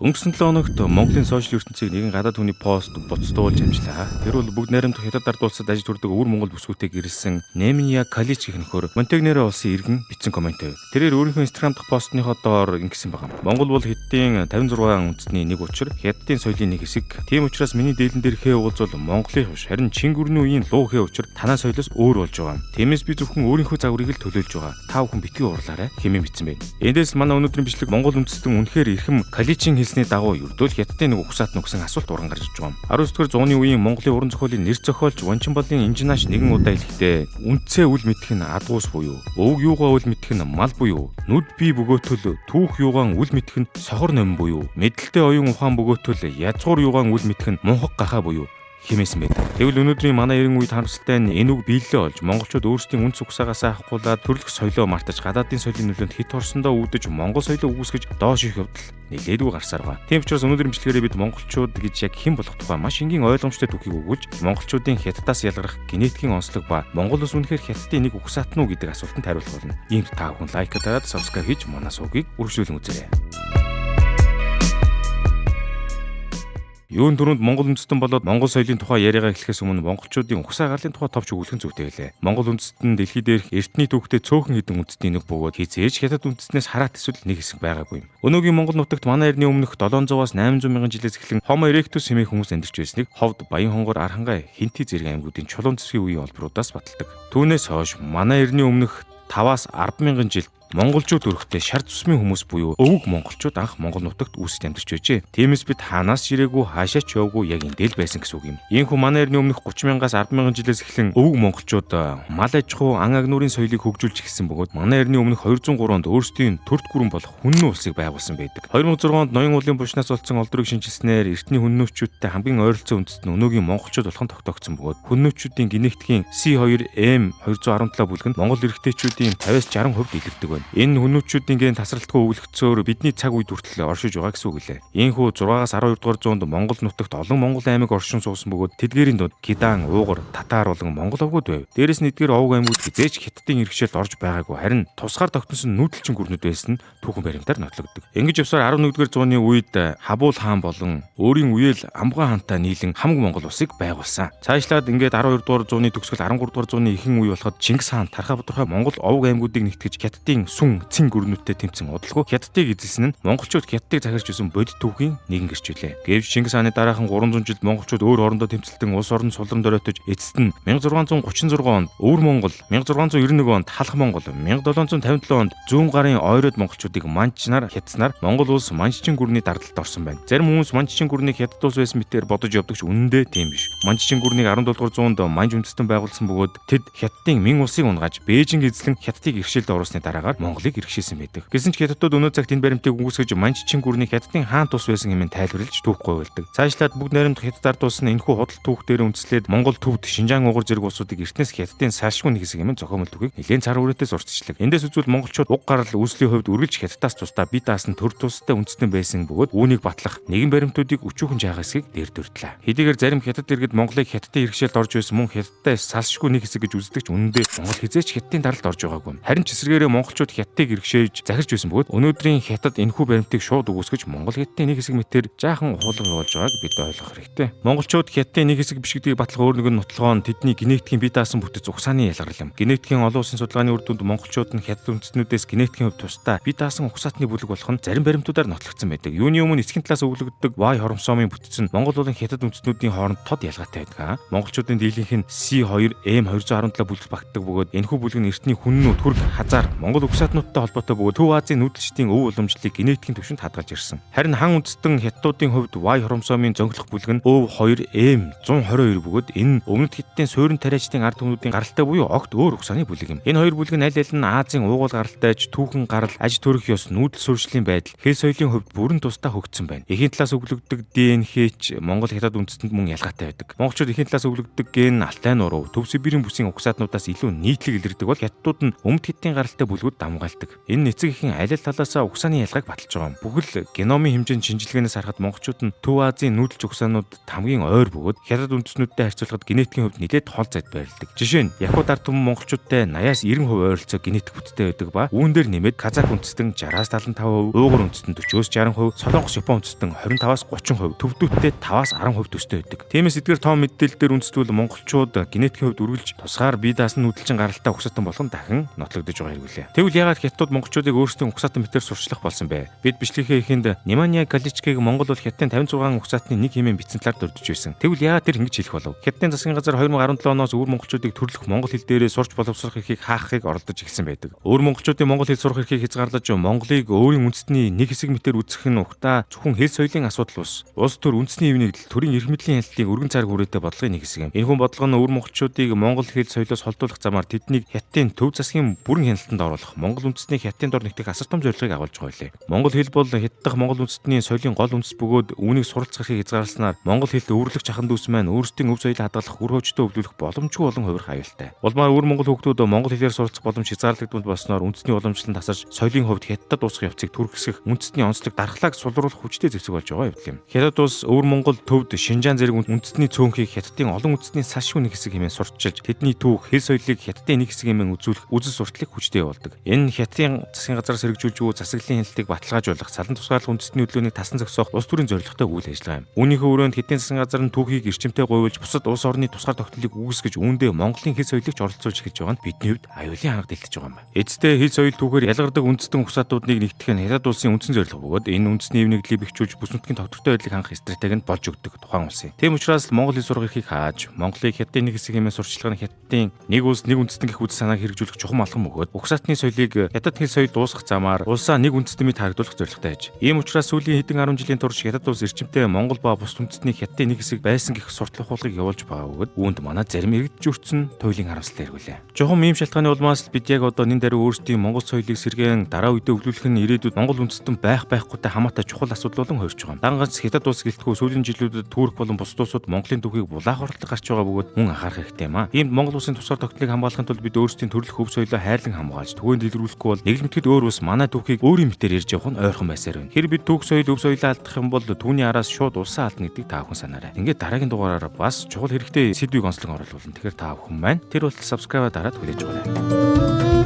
Өнгөрсөн 7 хоногт Монголын сошиал ертөнцийг нэгэн гадаад хүний пост боцтуулж амжлаа. Тэр бол бүгд найрамдах хятад ард улсад ажил хүрдэг өвөр Монгол бүсгүүтэй гэрэлсэн Немия Калич гэх нөхөр Монтегнеро улсын иргэн бичсэн комент байв. Тэрээр өөрийнхөө Instagram дахь постныхоо доор ингэсэн байгаа. Монгол бол Хятадын 56 үндэстний нэг учир, Хятадын соёлын нэг хэсэг. Тийм учраас миний дээлэн дээр хээ уулзвал Монголын хувьш, харин чин гүрний үеийн луу хээ учир танаа соёлоос өөр болж байгаа. Тиймээс би зөвхөн өөрийнхөө загварыг л төлөөлж байгаа. Та бүхэн битгий уурлаарай хэмээн бичсэн байна. Эндээс манай өнөөдрийн бичлэг Монгол үндэстэн үнэхээр эрхэм Каличийн хэлсний дагуу ердөө Хятадын нэг угсаат нүгсэн асуулт уран гарч иж байгаа юм. 19-р зууны үеийн Монголын уран зохиолын нэр зохиолч Ванчинбалын инженеаш нэгэн удаа хэлэхдээ үндсээ үл мэдэх нь адуус буюу өвөг юугаа үл мэдэх нь мал буюу нүд бие бөгөөтөл түүх юугаан үл мэдэх нь сохор номин буюу мэдлэлтэй оюун ухаан бөгөөтөл язгуур юугаан үл мэдэх нь мунхаг гахаа буюу хэмээсэн байдаг. Тэгвэл өнөөдрийн манай эрен үед харамсалтай нь энэ үг биелэлээ олж монголчууд өөрсдийн үнц угсаагаас авахгүйлаад төрөлх соёлоо мартаж гадаадын соёлын нөлөөнд хит орсондоо үүдэж монгол соёлоо үгүйсгэж доош их явдал нэлээдгүй гарсаар байгаа. Тийм учраас өнөөдрийн бичлэгээрээ бид монголчууд гэж яг хэн болох тухай маш энгийн ойлгомжтой түүхийг өгүүлж монголчуудын хятадаас ялгарх генетикийн онцлог ба монгол ус үнэхээр хятадын нэг угсаат нь уу гэдэг асуултанд хариулах болно. Иймд та бүхэн лайк дараад subscribe хийж манай суугийг үргэлжлүүлэн үзээрэй. Юун түрүүнд Монгол үндэстэн болоод Монгол соёлын тухай яриагаа эхлэхээс өмнө монголчуудын угсаа гарлын тухай товч өгүүлэх нь зүйтэй байлээ. Монгол үндэстэн дэлхий дээрх эртний түүхтэй цөөхөн хэдэн үндэстний нэг бөгөөд хизээж хятад үндэстнээс хараат эсвэл нэг хэсэг байгаагүй юм. Өнөөгийн Монгол нутагт манай эртний өмнөх 700-аас 800 мянган жилээс эхлэн Homo erectus хэмээх хүмүүс амьдарч байсныг ховд, баян хонгор, архангай, хинти зэрэг аймагуудын чулуун цэсгийн үеийн олбруудаас баталдаг. Түүнээс хойш манай эртний өмнөх 5-аас 10 мянган жил монголчууд өрхтөө шар цусмын хүмүүс буюу өвөг монголчууд анх Монгол нутагт үүсэж амьдарч байжээ. Тиймээс бид хаанаас ирээгүй хаашаа ч яваагүй яг эндэл байсан гэсэн үг юм. Иймхүү манай эртний өмнөх 30 мянгаас 10 мянган жилээс эхлэн өвөг монголчууд мал аж ахуй, ан агнуурын соёлыг хөгжүүлж эхэлсэн бөгөөд манай эртний өмнөх 203 онд өөрсдийн төрт гүрэн болох хүннүү улсыг байгуулсан байдаг. 2006 онд ноён уулын булчнаас олдсон олдрыг шинжилснээр эртний хүннүүчүүдтэй хамгийн ойролцоо үндэст нь өнөөгийн монголчууд болох нь тогтоогдсон бөгөөд хүннүүчүүдийн генетикийн C2M217 бүлэг нь монгол эрэгтэйчүүдийн 50-60% илэрдэг байна. Энэ хүннүүчүүдийн ген тасралтгүй өвлөгцөөр бидний цаг үед хүртэл оршиж байгаа гэсэн үг лээ. Ийхүү 6-аас 12 дугаар зуунд Монгол нутагт олон монгол аймаг оршин суусан бөгөөд тэдгээрийн дунд Кидаан, Уугар, Татар болон монгол овгууд байв. Дээрээс нь эдгээр овг аймагуд хизээч хятадын иргэшээлд орж байгаагүй, харин тусгаар тогтносон нүүдэлчин гүрнүүд байсан түүхэн баримтаар нотлогддог. Ингэж явсаар 11-р зууны үед Хабул хаан болон өөрийн үеэл Амган хаантай нийлэн хамаг монгол улсыг байгуулсан. Цаашлаад ингээд 12 дугаар зууны төгсгөл 13 дугаар зууны ихэнх үе болоход Чингис хаан тархаа тодорхой монгол овг аймагуудыг нэгтгэж хятадын сүн цэн гүрнүүдтэй тэмцэн удалгүй хятадыг эзэлсэн нь монголчууд хятадыг захирч байсан бодит түүхийн нэгэн гэрчлээ. Гэвч Чингис хааны дараахан 300 жилд монголчууд өөр орондоо тэмцэлтэн улс орон сулрам доройтож эцэст нь 1636 онд Өвөр Монгол, 1691 онд Халах Монгол, 1757 онд Зүүн гарын ойроод монголчуудыг манчнаар хятадснаар Монгол улс манччин гүрний дардалд орсон байна. Зарим хүмүүс манччин гүрнийг хятад улс байсан мэтээр бодож явдаг ч үнэндээ тийм биш. Манччин гүрнийг 17 дугаар зуунд манж үндэстэн байгуулсан бөгөөд тэд хятадын Мин улсыг унгааж Бээжинг эзлэн хятадыг иргэшээлд оруулсны дараагаар Монголыг иргэшээсэн байдаг. Гэсэн ч хятадууд өнөө цагт энэ баримтыг үгүйсгэж манччин гүрний хятадын хаан тус байсан хэмээн тайлбарлаж түүхгүй байлдаг. Цаашлаад бүгд найрамдах хятад ард улс нь энэхүү худал түүх дээр үндэслээд Монгол төвд Шинжаан угар зэрэг улсуудыг эртнээс хятадын салшгүй нэг хэсэг хэмээн зохиомол түүхийг нэлээд цар хүрээтэй сурталчлаг. Эндээс үзвэл монголчууд уг гарал үүслийн хувьд үргэлж хятадаас тусдаа бие даасан төр тустай үндэстэн байсан бөгөөд үүнийг батлах нэгэн баримтуудыг өчүүхэн жаагаа хэсгийг дээр дурдлаа. Хэдийгээр зарим хятад иргэд Монголыг хятадын иргэшээлд орж байсан мөн хятадтай салшгүй нэг хэсэг гэж үздэг ч үнэндээ Монгол хизээч хятадын даралд орж байгаагүй. Харин ч эсвэргээрээ монголчууд хятадыг иргэшээж захирч байсан бөгөөд өнөөдрийн хятад энэхүү баримтыг шууд үгүйсгэж Монгол хятадын нэг хэсэг мэтээр жаахан ухуулга явуулж байгааг бид ойлгох хэрэгтэй. Монголчууд хятадын нэг хэсэг биш гэдгийг батлах өөр нэгэн нотлогоо нь тэдний генетикийн бие даасан бүтэц ухсааны ялгарл юм. Генетикийн олон улсын судалгааны үр дүнд монголчууд нь хятад үндэстнүүдээс генетикийн хувьд тусдаа бие даасан ухсаатны бүлэг болох нь зарим баримтуудаар нотлогдсон байдаг. Юуны өмнө эцгийн талаас өвлөгддөг Y хоромосомын бүтэц нь Монгол болон хятад үндэстнүүдийн хооронд тод ялгаатай байдаг. Монголчуудын дийлэнх нь C2M217 бүлэг багтдаг бөгөөд энэхүү бүлэг нь эртний хүннүү, түрк, хазар, монгол угсаатнуудтай холбоотой бөгөөд Төв Азийн нүүдэлчдийн өв уламжлалыг генетикийн түвшинд хадгалж ирсэн. Харин хан үндэстэн хятадуудын хувьд Y хоромосомын зөнгөлөх бүлэг нь ÖV2M122 бөгөөд энэ өмнөд хятадын суурин тариачдын ард түмнүүдийн гаралтай буюу огт өөр угсааны бүлэг юм. Энэ хоёр бүлэг нь аль аль нь Азийн уугуул гаралтайч, түүхэн гарал, аж төрөх ёс, нүүдэл суурьшлийн байдал, хэл соёлын хувьд бүрэн тусдаа хөгжсөн байна. Эхийн талаас өвлөгддөг ДНХ-ч Монгол хятад үндэстэнд мөн ялгаатай байдаг. Монголчууд эхийн талаас өвлөгддөг ген Алтай нуруу, Төв Сибирийн бүсийн угсаатнуудаас илүү нийтлэг илэрдэг бол хятадууд нь өмнөд хятадын гаралтай бүлгүүд дамгаалдаг. Энэ эцэг эхийн аль талаас угсааны ялгааг баталж байгаа юм. Бүхэл геномын хэмжээний шинжилгээнээс харахад монголчууд нь Төв Азийн нүүдэлч угсаанууд хамгийн ойр бөгөөд хятад үндэстнүүдтэй харьцуулахад генетикийн хувьд нэлээд хол зайд байрладаг. Жишээ нь Якут ард түмэн монголчуудтай 80-аас 90% ойролцоо генетик бүтцтэй байдаг ба үүн дээр нэмээд Казак үндэстэн 60-аас 75%, Уугур үндэстэн 40-аас 60%, Солонгос Япон үндэстэн 25-аас 30%, Төвдүүдтэй 5-аас 10% төстэй байдаг. Тиймээс эдгээр том мэдээлэл дээр үндэствэл монголчууд генетикийн хувьд үргэлж тусгаар бие даасан нүүдэлчин гаралтай угсаатан болгон дахин нотлогдож байгаа хэрэглээ. Тэгвэл яагаад хятадууд монголчуудыг өөрсдийн угсаатан мэтээр сурчлах болсон бэ? Бид бичлэгийн эхэнд Немания Галичкийг Монгол бол хятадын 56 угсаатны нэг хэмээн бичсэн талаар дурдж байсан. Тэгвэл яагаад тэр ингэж хэлэх болов? Хятадын засгийн газар 2017 оноос өвөр монголчуудыг төрлөх монгол хэл дээрээ сурч боловсрох эрхийг хаахыг оролдож эхэлсэн байдаг. Өвөр монголчуудын монгол хэл сурах эрхийг хязгаарлаж Монголыг өөрийн үндэстний нэг хэсэг мэтээр үзэх нь ухтаа зөвхөн хэл соёлын асуудал ус. Улс төр үндэсний ивнийг төрийн эрх мэдлийн хяналтыг өргөн цаарг хүрээтэй бодлогын нэг хэсэг юм. Энэхүү бодлого нь өвөр монголчуудыг монгол хэл соёлоос холдуулах замаар тэднийг хятадын төв засгийн бүрэн хяналтанд оруулах, монгол үндэстний хятадын дор нэгтгэх асар том зорилгыг агуулж байгаа билээ. Монгол хэл бол хятад дахь монгол үндэстний соёлын гол үндэс бөгөөд үүнийг суралцах эрхийг хязгаарласнаар монгол хэлд өвөрлөх чахан дүүс маань өөрсдийн өв соёлыг хадгалах үр хөвчтөө өвлүүлэх боломжгүй болон хувирах аюултай. Улмаар өвөр монгол хүүхдүүд монгол хэлээр суралцах боломж хязгаарлагдмал болсноор үндэсний уламжлалт тасарч соёлын хувьд хятадд уусах явцыг түргэсгэх, үндэсний онцлог дархлааг сулруулах хүчтэй зэвсэг болж байгаа юм. Хятад улс өвөр монгол төвд Шинжаан зэрэг үндэсний цөөнхийг хятадын олон үндэсний салшгүй нэг хэсэг хэмээн сурталчилж тэдний түүх, хэл соёлыг хятадын нэг хэсэг хэмээн үзүүлэх үзэл сурталыг хүчтэй явуулдаг. Энэ хятадын засгийн газраас хэрэгжүүлж буй засаглалын хяналтыг баталгаажуулах, салан тусгаарлах үндэсний хөдөлгөөнийг тасан зогсоох улс төрийн зорилготой үйл ажиллагаа юм. Үүнийхээ өрөөнд Хятадын засгийн газар нь түүхийг эрчимтэй гуйвуулж бусад улс орны тусгаар тогтнолыг үүсгэж үүндээ Монголын хэл соёлыг ч оролцуулж эхэлж байгаа нь бидний хувьд аюулын ханга дэлтэж байгаа юм байна. Эцэстээ хэл соёл түүхээр ялгардаг үндэстэн угсаатуудыг нэгтгэх нь Хятад улсын үндсэн зорилго бөгөөд энэ үндэсний эвнэгдлийг бэхжүүлж бүс нутгийн тогтвортой байдлыг хангах стратеги нь болж өгдөг тухайн улс юм. Тийм учраас Монгол хэл сурах эрхийг хааж, Монголыг Хятадын нэг хэсэг хэмээн сурчлага нь Хятадын нэг улс нэг үндэстэн гэх үйл санааг хэрэгжүүлэх чухам алхам бөгөөд угсаатны соёлыг Хятад хэл соёл дуусгах замаар улсаа нэг үндэстэмийг харагдуулах зорилготой байж. Ийм учраас сүүлийн хэдэн 10 жилийн турш Хятад улс эрчимтэй Монгол ба бус үндэстний Хятадын нэг хэсэг байсан гэх сурталчилга хуулгыг явуулж байгаа бөгөөд үүнд манай зарим иргэдж өртсөн туйлын харамсал эргүүлээ. Чухам ийм шалтгааны улмаас л бид яг одоо нэн даруй өөрсдийн монгол соёлыг сэргээн дараа үедээ өвлүүлэх нь ирээдүйд монгол үндэстэн байхгүйтэй хамаатай чухал асуудал болон хорьж байгаа. Дангаж Хятад улс гэлтгүү сүүлийн жилүүдэд Турк болон бусад улсууд Монголын түүхийг булаах оролдлого гарч байгаа бөгөөд мөн анхаарах хэрэгтэй юм а. Иймд Монгол улсын тусгаар тогтнолыг хамгаалахын тулд бид өөрсдийн төрөлх хөв соёлоо хайрлан хамгаалж түүнд илрүүлэхгүй бол нэг л мэтгэд өөр ус манай түүхийг өөрийн мэтээр ярьж явах нь ойрхон байсаар байна. Хэрэг бид түүх соёл, өв соёлоо алдах юм бол түүний араас шууд улсаа алдна гэдгийг та бүхэн санаарай. Ингээд дараагийн дугаараараа бас чухал хэрэгтэй сэдвийг онцлог оруулна. Тэгэхээр та бүхэн маань тэр болтол subscribe дараад хүлээж аваарай.